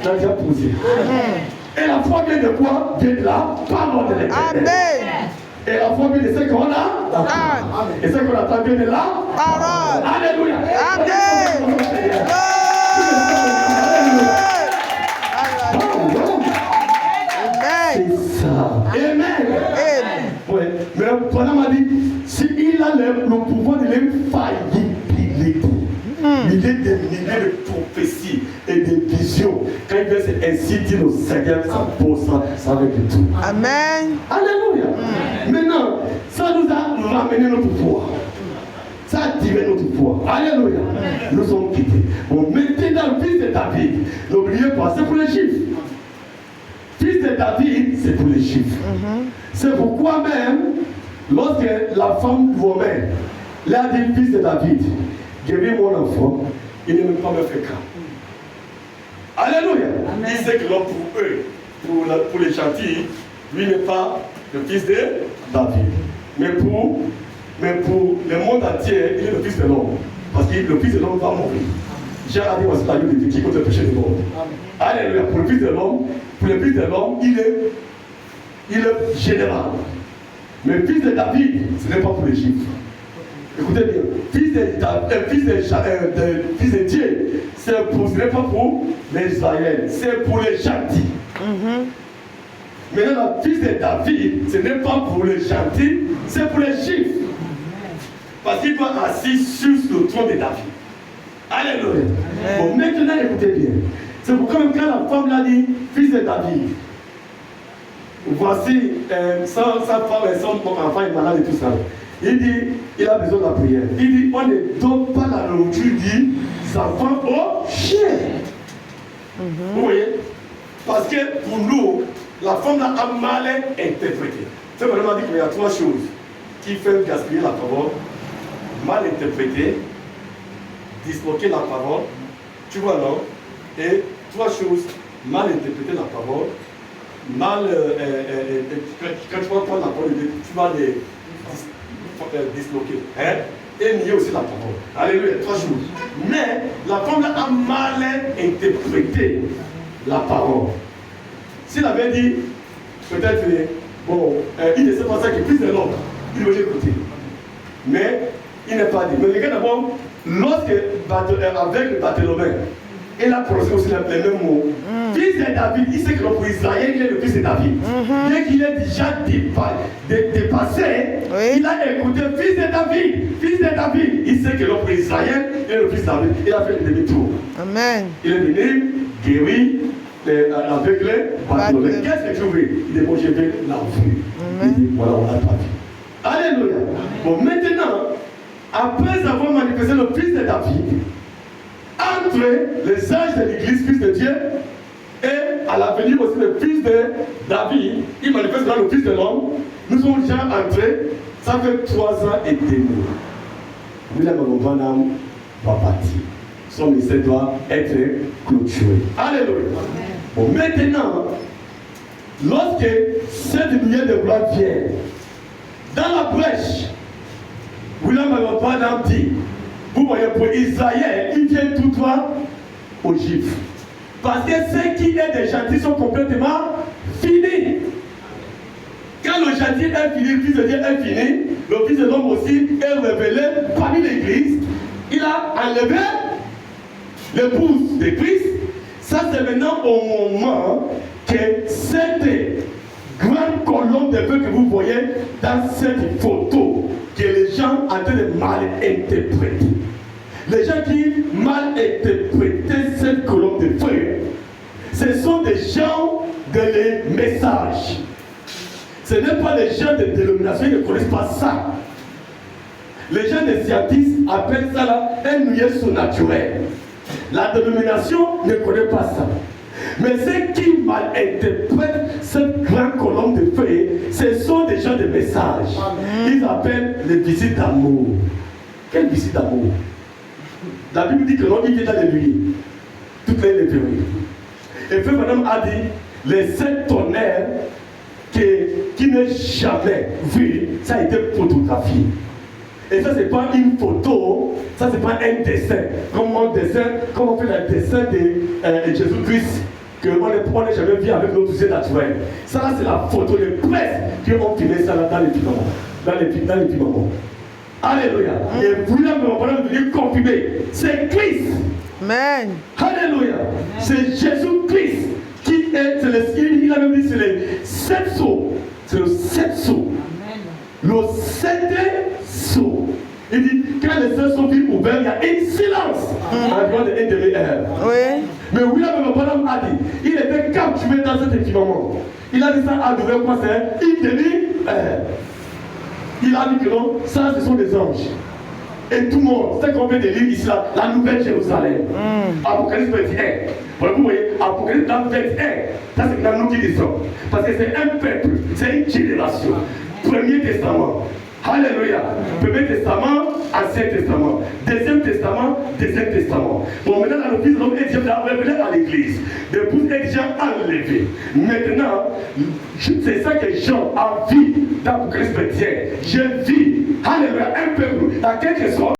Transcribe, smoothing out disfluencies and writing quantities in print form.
t'as déjà posé. Et la foi vient de quoi? Vient de la parole de l'Éternel. Et la foi vient de ce qu'on a. Et ce qu'on attend vient de la parole. Alléluia. Amen. C'est ça. Amen. Ouais. Mais Bonhomme m'a dit, s'il a le pouvoir de l'infaillibilité, il est des milliers de prophéties et de visions. Quand il vient ainsi dire au Seigneur, ça posera, ça va être tout. Amen. Alléluia. Maintenant, ça nous a ramené notre pouvoir. Ça a tiré notre pouvoir. Alléluia. Nous sommes quittés. Bon, maintenant, le fils de David, n'oubliez pas, c'est pour les chiffres. Fils de David, c'est pour les chiffres. C'est pourquoi même, lorsque la femme romaine l'a dit, fils de David, guéris mon enfant, il ne m'a pas me fait cas. Alléluia. Il sait que l'homme pour eux, pour les chantiers, lui n'est pas le fils de David. Mais pour le monde entier, il est le fils de l'homme. Parce que le fils de l'homme va mourir. J'ai dit, voici la Bible qui contre le péché du monde. Alléluia. Pour le fils de l'homme, il est général. Mais le fils de David, ce n'est pas pour les chiffres. Écoutez bien, fils de Dieu, ce n'est pas pour les Israël, c'est pour les gentils. Maintenant, le fils de David, ce n'est pas pour les gentils, c'est pour les chiffres. Parce qu'il doit être assis sur le trône de David. Alléluia. Bon, maintenant, écoutez bien. C'est pourquoi même quand la femme l'a dit, fils de David, voici sa femme et son enfant est malade et tout ça. Il dit, il a besoin de la prière. Il dit, on ne donne pas la nourriture des enfants aux chiens. Vous voyez? Parce que pour nous, la femme là a mal interprété. C'est vraiment dit qu'il y a trois choses qui font gaspiller la parole: mal interpréter, disloquer la parole, tu vois non? Et trois choses: mal interpréter la parole, mal quand tu vas prendre la parole, tu vas les disloquer. Hein? Et nier aussi la parole. Alléluia, trois choses. Mais la femme a mal interprété la parole. S'il avait dit, peut-être, bon, il ne sait pas ça qu'il puisse de l'homme, il aurait écouté. Mais il n'est pas dit. Mais regarde d'abord, lorsque avec le Barthélemy, il a prononcé aussi les mêmes mots. Fils de David, il sait que pour Israël, il est le fils de David. Bien qu'il ait déjà dépassé, il a écouté fils de David. Il sait que pour Israël, il est le fils de David. Il a fait le demi-tour. Amen. Il est venu guérir avec les Barthélemy. Qu'est-ce que tu veux? Il dit, bon, je vais l'enfuir. Il dit, voilà, on a pas vu. Alléluia. Bon, maintenant, après avoir manifesté le fils de David, entre les âges de l'église, fils de Dieu, et à l'avenir aussi le fils de David, il manifeste dans le fils de l'homme, nous sommes déjà entrés, ça fait 3 ans et demi. William Branham va partir. Son ministère doit être clôturé. Alléluia. Bon, maintenant, lorsque cette lumière de gloire vient, dans la brèche, William Branham dit, vous voyez, pour Israël, il vient tout droit aux Juifs. Parce que ceux qui est des gentils sont complètement finis. Quand le gentil est fini, le fils de Dieu est fini, le fils de l'homme aussi est révélé parmi l'église. Il a enlevé l'épouse de Christ. Ça, c'est maintenant au moment que cette grande colonne de feu que vous voyez dans cette photo, que les gens ont en train de mal interpréter. Les gens qui mal interprétaient cette colonne de feu, ce sont des gens de les messages. Ce n'est pas les gens de dénomination, ils ne connaissent pas ça. Les gens des scientifiques appellent ça là un nuage surnaturel. La dénomination ne connaît pas ça. Mais ceux qui mal interprètent cette grande colonne de feu, ce sont des gens de message. Ils appellent les visites d'amour. Quelle visite d'amour? La Bible dit que l'homme vient dans les nuits. Toutes les théories. Et Frère Madame a dit, les 7 tonnerres qui n'est jamais vu, ça a été photographié. Et ça, c'est pas une photo, ça, c'est pas un dessin. Comme on fait le dessin de Jésus-Christ qu'on n'est jamais vu avec notre yeux naturels. Ça là, c'est la photo de presse qui ont filmé ça là dans les films. Dans les films. Alléluia. Et vous là, nous allons venir confirmer. C'est Christ. Amen. Alléluia. C'est Jésus-Christ qui est, il a même dit c'est les 7 sceaux. C'est le 7 sceaux. Le 7e sceau. Il dit, quand les 7 sceaux sont ouverts, il y a un silence en de demi-heure. Oui. Mais William Branham a dit, il était capturé dans cet équipement. Il a dit ça à durer quoi? C'est une demi-heure. Il a dit que non, ça ce sont des anges. Et tout le monde, c'est combien de livres ici là, la nouvelle Jérusalem. Apocalypse 21. Vous voyez, Apocalypse 21. Ça c'est dans nous qui disons. Parce que c'est un peuple, c'est une génération. Premier Testament. Alléluia. Premier Testament, Ancien Testament. Deuxième Testament, Deuxième Testament. Bon, maintenant, dans le Fils de l'homme est déjà révélé à l'église. L'épouse est déjà enlevée. Maintenant, c'est ça que Jean a vu dans l'Apocalypse 21. Je vis, alléluia, un peuple, à quelque sorte.